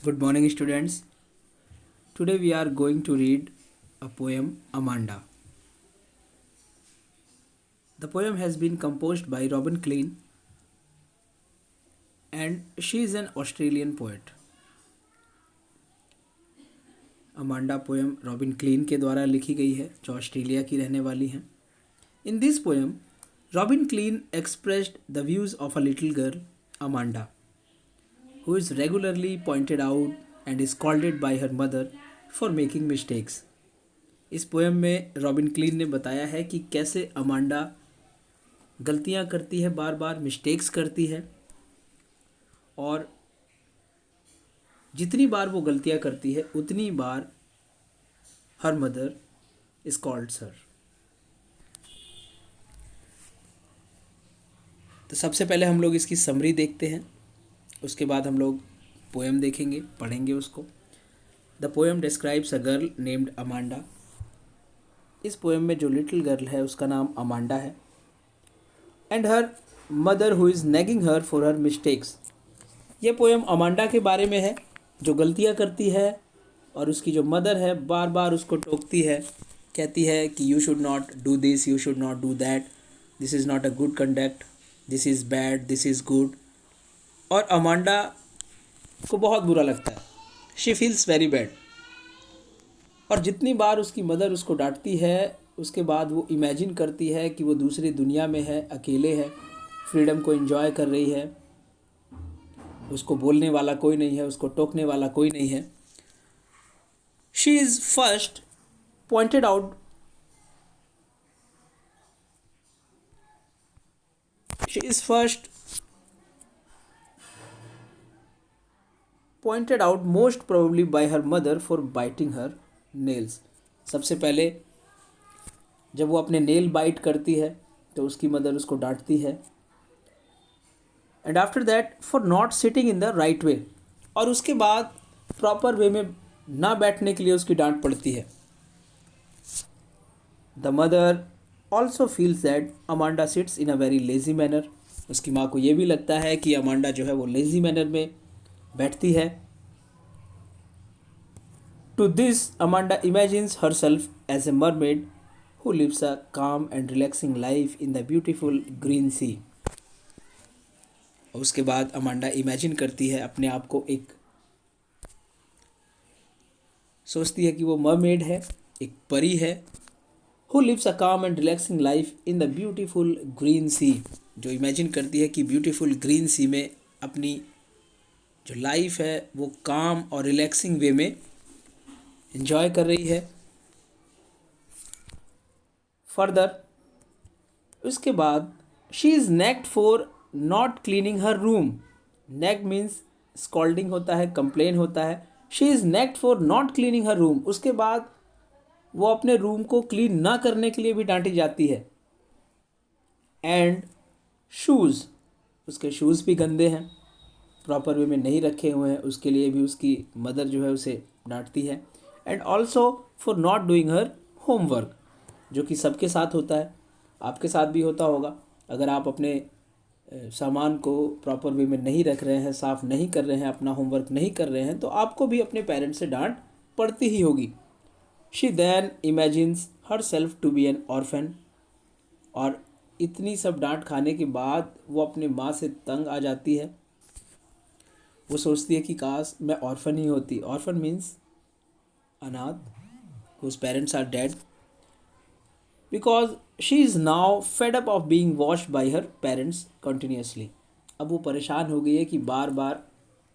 Good morning, students. Today we are going to read a poem, Amanda. The poem has been composed by Robin Klein and she is an Australian poet. Amanda poem robin clean के द्वारा लिखी गई है जो Australia की रहने वाली हैं. In this poem, Robin Klein expressed the views of a little girl, Amanda, who is regularly pointed out and is scolded by her mother for making mistakes. इस पोएम में रॉबिन क्लीन ने बताया है कि कैसे अमांडा गलतियां करती है, बार बार मिस्टेक्स करती है और जितनी बार वो गलतियां करती है उतनी बार हर मदर स्कॉल्ड्स हर. तो सबसे पहले हम लोग इसकी समरी देखते हैं, उसके बाद हम लोग पोएम देखेंगे, पढ़ेंगे उसको. The poem describes a girl named Amanda. इस पोएम में जो लिटिल गर्ल है उसका नाम अमांडा है. And her mother who is nagging her for her mistakes. ये पोएम अमांडा के बारे में है जो गलतियाँ करती है और उसकी जो मदर है बार बार उसको टोकती है, कहती है कि you should not do this, you should not do that, this is not a good conduct, this is bad, this is good. और अमांडा को बहुत बुरा लगता है. She feels very bad. और जितनी बार उसकी मदर उसको डांटती है उसके बाद वो इमेजिन करती है कि वो दूसरी दुनिया में है, अकेले है, फ्रीडम को एंजॉय कर रही है, उसको बोलने वाला कोई नहीं है, उसको टोकने वाला कोई नहीं है. She is first pointed out she is first pointed out most probably bye her mother for biting her nails. सबसे पहले जब वो अपने नेल बाइट करती है तो उसकी मदर उसको डांटती है. And after that for not sitting in the right way. और उसके बाद प्रॉपर वे में ना बैठने के लिए उसकी डांट पड़ती है. The mother also feels that Amanda sits in a very lazy manner. उसकी माँ को ये भी लगता है कि अमांडा जो है वो लेजी मैनर में बैठती है. To this Amanda imagines herself as a mermaid who lives a calm and relaxing life in the beautiful green sea. उसके बाद अमांडा इमेजिन करती है अपने आप को, एक सोचती है कि वो मरमेड है, एक परी है. who lives a calm and relaxing life in the beautiful green sea. जो इमेजिन करती है कि ब्यूटीफुल ग्रीन सी में अपनी जो लाइफ है वो काम और रिलैक्सिंग वे में एंजॉय कर रही है. फर्दर उसके बाद she is nagged for not cleaning her room. Nagged means scolding होता है, कंप्लेन होता है. She is nagged for not cleaning her room. उसके बाद वो अपने रूम को क्लीन ना करने के लिए भी डांटी जाती है. एंड शूज़, उसके शूज़ भी गंदे हैं, प्रॉपर वे में नहीं रखे हुए हैं, उसके लिए भी उसकी मदर जो है उसे डांटती है. And also for not doing her homework, जो कि सबके साथ होता है, आपके साथ भी होता होगा. अगर आप अपने सामान को प्रॉपर वे में नहीं रख रहे हैं, साफ़ नहीं कर रहे हैं, अपना होमवर्क नहीं कर रहे हैं, तो आपको भी अपने पेरेंट्स से डांट पड़ती ही होगी. She then imagines herself to be an orphan. और इतनी सब डांट खाने के बाद वो अपने माँ से तंग आ जाती है. वो सोचती है कि काश मैं ऑर्फन ही होती. ऑर्फन मीन्स अनाथ, whose parents are dead, because she is now fed up of being watched by her parents continuously. अब वो परेशान हो गई है कि बार बार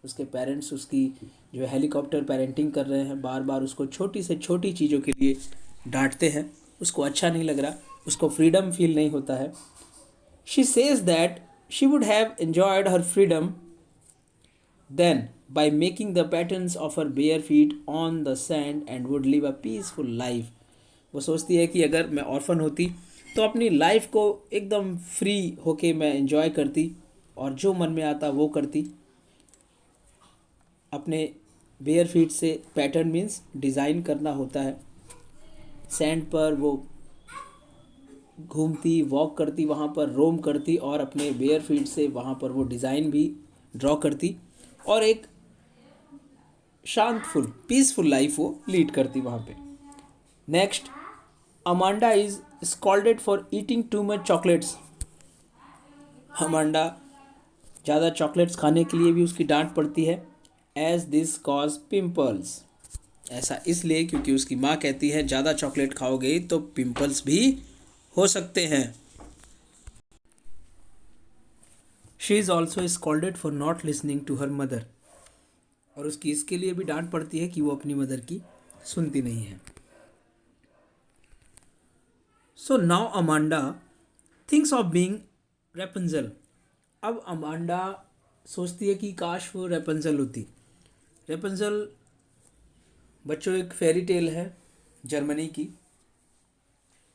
उसके पेरेंट्स उसकी जो हेलीकॉप्टर पेरेंटिंग कर रहे हैं, बार बार उसको छोटी से छोटी चीज़ों के लिए डांटते हैं. उसको अच्छा नहीं लग रहा, उसको फ्रीडम फील नहीं होता है. She says that she would have enjoyed her freedom then by making the patterns of her bare feet on the sand and would live a peaceful life. वो सोचती है कि अगर मैं ऑर्फन होती तो अपनी लाइफ को एकदम फ्री होके मैं एंजॉय करती और जो मन में आता वो करती. अपने बेयर फीट से, पैटर्न मीन्स डिज़ाइन करना होता है, सैंड पर वो घूमती, वॉक करती, वहाँ पर रोम करती और अपने बेयर फीट से वहाँ पर वो डिज़ाइन भी ड्रॉ करती. और एक शांतफुल पीसफुल लाइफ वो लीड करती वहाँ पे। Next, Amanda is scolded for eating too much chocolates. Amanda ज़्यादा चॉकलेट्स खाने के लिए भी उसकी डांट पड़ती है। एज दिस कॉज पिम्पल्स, ऐसा इसलिए क्योंकि उसकी माँ कहती है ज़्यादा चॉकलेट खाओगे तो पिंपल्स भी हो सकते हैं। She is also scolded for not listening to her mother, और उसकी इसके लिए भी डांट पड़ती है कि वो अपनी मदर की सुनती नहीं है। So now Amanda thinks of being Rapunzel. अब अमांडा सोचती है कि काश वो रेपंजल होती। रेपंजल बच्चों एक फेरी टेल है जर्मनी की,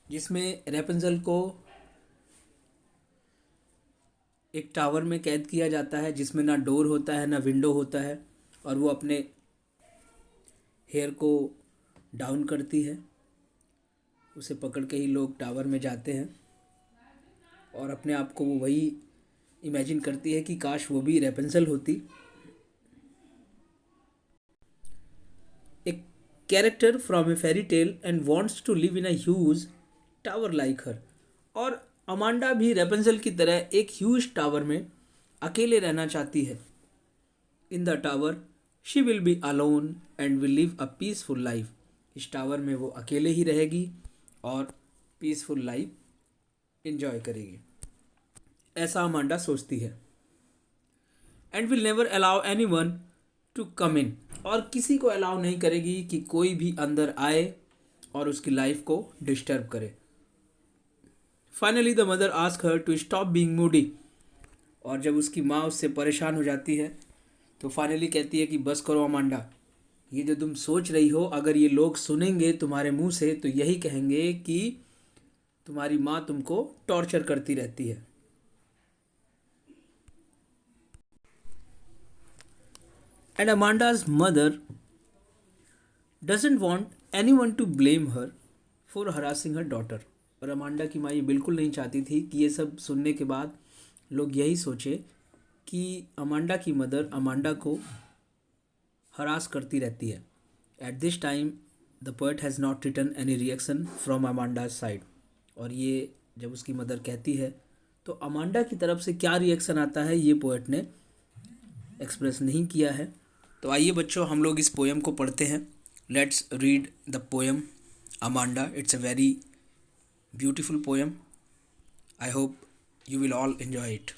जिसमें रेपंजल को एक टावर में कैद किया जाता है जिसमें ना डोर होता है ना विंडो होता है, और वो अपने हेयर को डाउन करती है। उसे पकड़ के ही लोग टावर में जाते हैं और अपने आप को वो वही इमेजिन करती है कि काश वो भी रेपंजल होती। एक character from a fairy tale and wants to live in a huge tower like her. और अमांडा भी रेपंजल की तरह एक ह्यूज टावर में अकेले रहना चाहती है। In the tower she will be alone and will live a peaceful life. इस टावर में वो अकेले ही रहेगी और पीसफुल लाइफ इंजॉय करेगी, ऐसा अमांडा सोचती है। And will never allow anyone to come in, और किसी को अलाउ नहीं करेगी कि कोई भी अंदर आए और उसकी लाइफ को डिस्टर्ब करे। Finally the mother ask her to stop being moody, और जब उसकी माँ उससे परेशान हो जाती है तो फाइनली कहती है कि बस करो अमांडा, ये जो तुम सोच रही हो अगर ये लोग सुनेंगे तुम्हारे मुंह से तो यही कहेंगे कि तुम्हारी माँ तुमको टॉर्चर करती रहती है। And Amanda's mother doesn't want anyone to blame her for harassing her daughter. और अमांडा की माँ ये बिल्कुल नहीं चाहती थी कि ये सब सुनने के बाद लोग यही सोचे कि अमांडा की मदर अमांडा को हरास करती रहती है। At this time the poet has not written any reaction from Amanda's side. और ये जब उसकी मदर कहती है तो अमांडा की तरफ से क्या रिएक्शन आता है ये पोएट ने एक्सप्रेस नहीं किया है। तो आइए बच्चों हम लोग इस पोएम को पढ़ते हैं। Let's read the poem Amanda. It's a very beautiful poem. I hope you will all enjoy it.